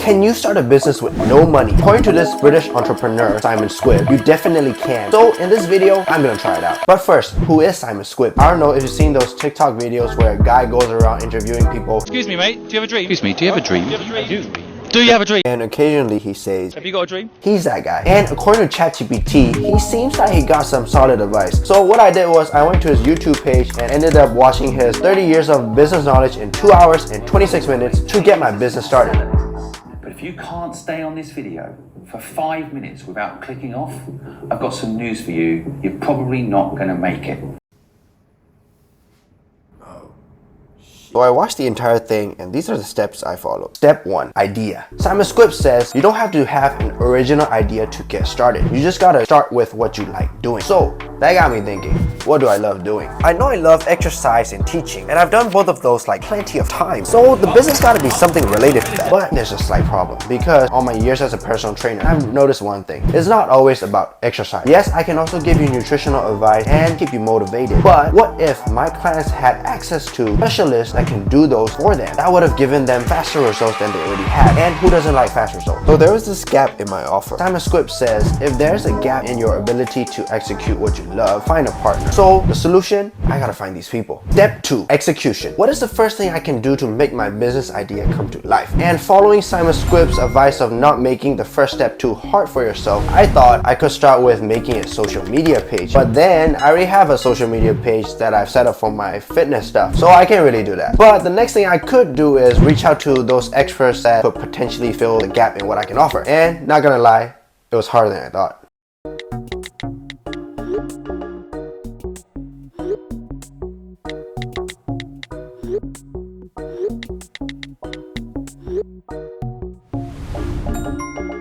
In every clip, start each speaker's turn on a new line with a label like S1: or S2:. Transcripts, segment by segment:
S1: Can you start a business with no money? According to this British entrepreneur, Simon Squibb, you definitely can. So in this video, I'm gonna try it out. But first, who is Simon Squibb? I don't know if you've seen those TikTok videos where a guy goes around interviewing people.
S2: Excuse me, mate, do you have a dream? Excuse me, do you have a dream?
S3: I do.
S2: Do you have a dream?
S1: And occasionally he says,
S2: Have you got a dream?
S1: he's that guy. And according to ChatGPT, he seems like he got some solid advice. So what I did was I went to his YouTube page and ended up watching his 30 years of business knowledge in 2 hours and 26 minutes to get my business started.
S3: But if you can't stay on this video for 5 minutes without clicking off, I've got some news for you. You're probably not going to make it.
S1: So I watched the entire thing and these are the steps I followed. Step 1, idea. Simon Squibb says you don't have to have an original idea to get started. You just gotta start with what you like doing. So that got me thinking, what do I love doing? I know I love exercise and teaching, and I've done both of those like plenty of times. So the business gotta be something related to that. But there's a slight problem because all my years as a personal trainer, I've noticed one thing. It's not always about exercise. Yes, I can also give you nutritional advice and keep you motivated. But what if my clients had access to specialists that can do those for them? That would have given them faster results than they already had. And who doesn't like fast results? So there was this gap in my offer. Simon Squibb says if there's a gap in your ability to execute what you love, find a partner. So the solution, I gotta find these people. Step 2, execution. What is the first thing I can do to make my business idea come to life? And following Simon Squibb's advice of not making the first step too hard for yourself, I thought I could start with making a social media page. But then I already have a social media page that I've set up for my fitness stuff, so I can't really do that. But the next thing I could do is reach out to those experts that could potentially fill the gap in what I can offer. And not gonna lie, it was harder than I thought.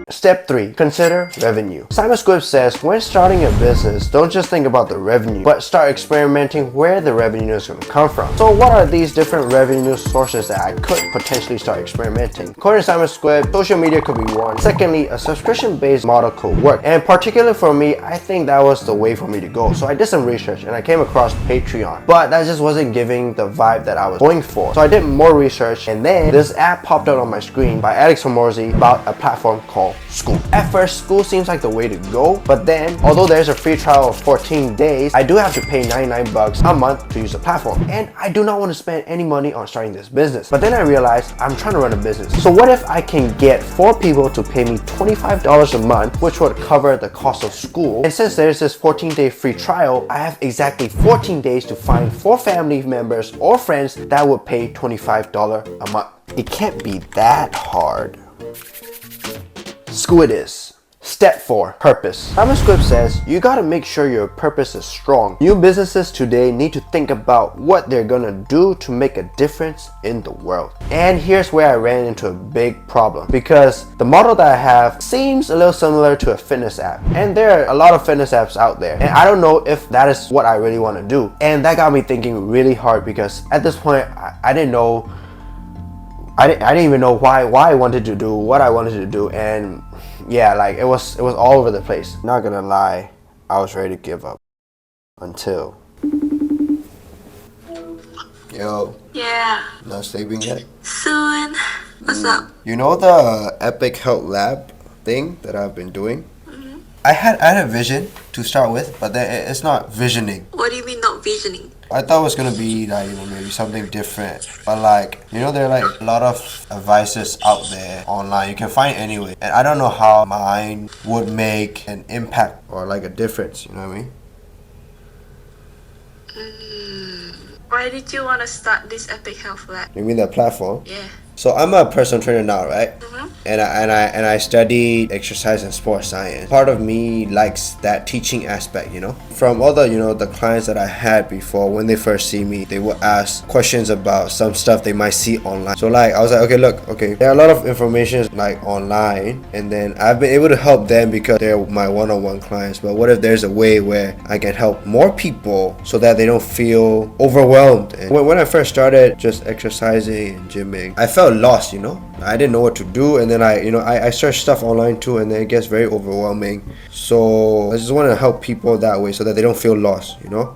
S1: Step 3, consider revenue. Simon Squibb says when starting a business, don't just think about the revenue, but start experimenting where the revenue is going to come from. So what are these different revenue sources that I could potentially start experimenting? According to Simon Squibb, social media could be one. Secondly, a subscription-based model could work. And particularly for me, I think that was the way for me to go. So I did some research and I came across Patreon, but that just wasn't giving the vibe that I was going for. So I did more research and then this app popped up on my screen by Alex Hormozy about a platform called SKOOL. At first, SKOOL seems like the way to go, but then, although there's a free trial of 14 days, I do have to pay 99 bucks a month to use the platform, and I do not want to spend any money on starting this business. But then I realized I'm trying to run a business. So what if I can get 4 people to pay me $25 a month, which would cover the cost of SKOOL? And since there's this 14-day free trial, I have exactly 14 days to find 4 family members or friends that would pay $25 a month. It can't be that hard. SKOOL it is. Step 4, purpose. Simon Squibb says you gotta make sure your purpose is strong. New businesses today need to think about what they're gonna do to make a difference in the world. And here's where I ran into a big problem because the model that I have seems a little similar to a fitness app. And there are a lot of fitness apps out there. And I don't know if that is what I really wanna do. And that got me thinking really hard because at this point, I didn't know I didn't even know why I wanted to do what I wanted to do, and yeah, like it was all over the place. Not gonna lie, I was ready to give up until yo.
S4: Yeah.
S1: Not sleeping yet?
S4: Soon. What's up?
S1: You know the Epic Health Lab thing that I've been doing? I had a vision to start with, but then it's not visioning.
S4: What do you mean not visioning?
S1: I thought it was gonna be like, you know, maybe something different, but like, you know, there are like a lot of advices out there online you can find anyway, and I don't know how mine would make an impact or like a difference, you know what I mean?
S4: Why did you want to start this Epic Health Lab?
S1: You mean that platform?
S4: Yeah.
S1: So I'm a personal trainer now, right?
S4: Mm-hmm.
S1: And I study exercise and sports science. Part of me likes that teaching aspect, you know. From all the, you know, the clients that I had before, when they first see me, they would ask questions about some stuff they might see online. So like I was like, okay, look, okay, there are a lot of information like online, and then I've been able to help them because they're my one-on-one clients. But what if there's a way where I can help more people so that they don't feel overwhelmed? And when I first started just exercising and gymming, I felt lost, you know. I didn't know what to do, and then I searched stuff online too, and then it gets very overwhelming. So I just want to help people that way so that they don't feel lost, you know.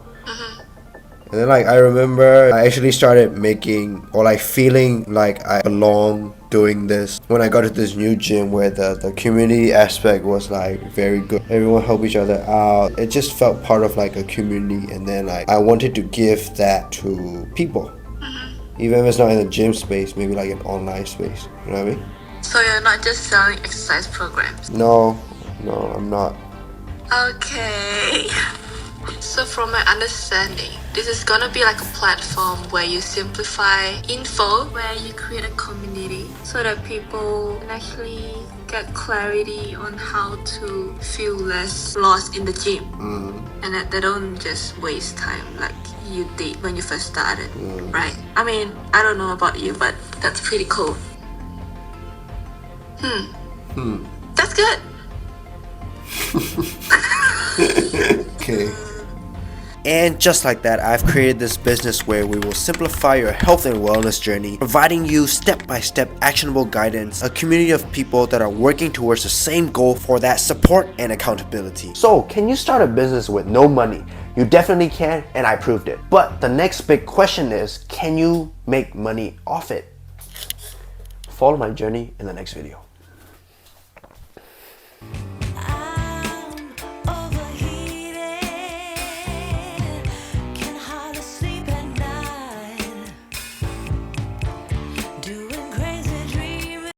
S1: And then like I remember I actually started making or like feeling like I belong doing this when I got to this new gym where the community aspect was like very good. Everyone helped each other out. It just felt part of like a community, and then like I wanted to give that to people. Even if it's not in the gym space, maybe like an online space. You know what I mean?
S4: So you're not just selling exercise programs?
S1: No, I'm not.
S4: Okay. So from my understanding, this is gonna be like a platform where you simplify info, where you create a community so that people can actually get clarity on how to feel less lost in the gym. And that they don't just waste time like you did when you first started, right? I mean, I don't know about you, but that's pretty cool. That's good.
S1: Okay. And just like that, I've created this business where we will simplify your health and wellness journey, providing you step-by-step actionable guidance, a community of people that are working towards the same goal for that support and accountability. So, can you start a business with no money? You definitely can, and I proved it. But the next big question is, can you make money off it? Follow my journey in the next video.